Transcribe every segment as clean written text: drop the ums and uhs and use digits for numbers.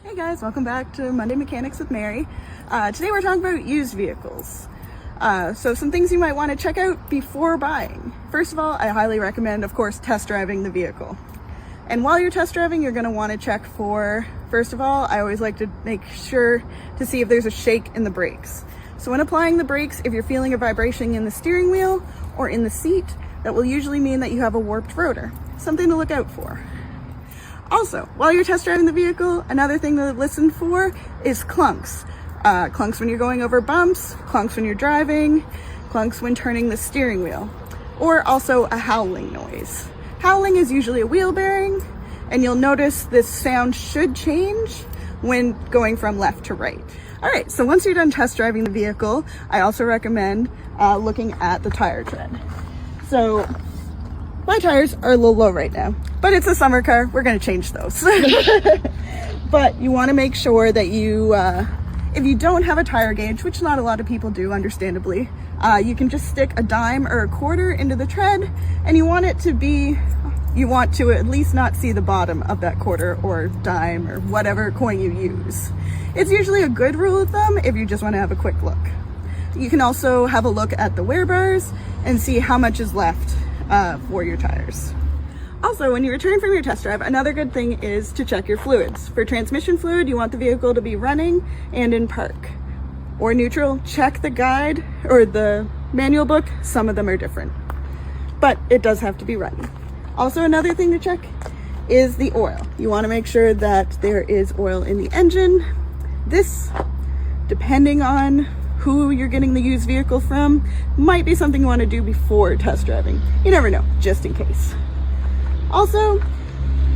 Hey guys, welcome back to Monday Mechanics with Mary. Today we're talking about used vehicles. So some things you might want to check out before buying. First of all, I highly recommend, of course, test driving the vehicle. And while you're test driving, you're going to want to check for, first of all, I always like to make sure to see if there's a shake in the brakes. So when applying the brakes, if you're feeling a vibration in the steering wheel or in the seat, that will usually mean that you have a warped rotor. Something to look out for. Also, while you're test driving the vehicle, another thing to listen for is clunks. Clunks when you're going over bumps, clunks when you're driving, clunks when turning the steering wheel, or also a howling noise. Howling is usually a wheel bearing, and you'll notice this sound should change when going from left to right. All right, so once you're done test driving the vehicle, I also recommend looking at the tire tread. So my tires are a little low right now, but it's a summer car. We're going to change those. But you want to make sure that you, if you don't have a tire gauge, which not a lot of people do, understandably, you can just stick a dime or a quarter into the tread, and you want to at least not see the bottom of that quarter or dime or whatever coin you use. It's usually a good rule of thumb if you just want to have a quick look. You can also have a look at the wear bars and see how much is left for your tires. Also, when you return from your test drive, another good thing is to check your fluids. For transmission fluid, you want the vehicle to be running and in park. Or neutral, check the guide or the manual book. Some of them are different, but it does have to be running. Also, another thing to check is the oil. You want to make sure that there is oil in the engine. This, depending on who you're getting the used vehicle from, might be something you want to do before test driving. You never know, just in case. Also,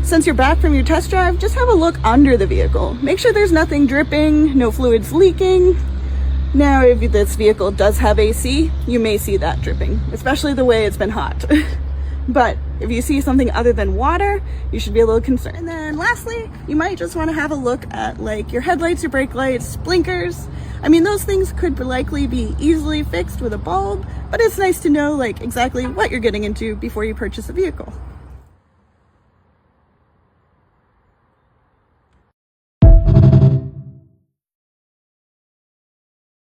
since you're back from your test drive, just have a look under the vehicle. Make sure there's nothing dripping, no fluids leaking. Now, if this vehicle does have AC, you may see that dripping, especially the way it's been hot. But if you see something other than water, you should be a little concerned. And then lastly, you might just want to have a look at like your headlights, your brake lights, blinkers. I mean, those things could likely be easily fixed with a bulb, but it's nice to know like exactly what you're getting into before you purchase a vehicle.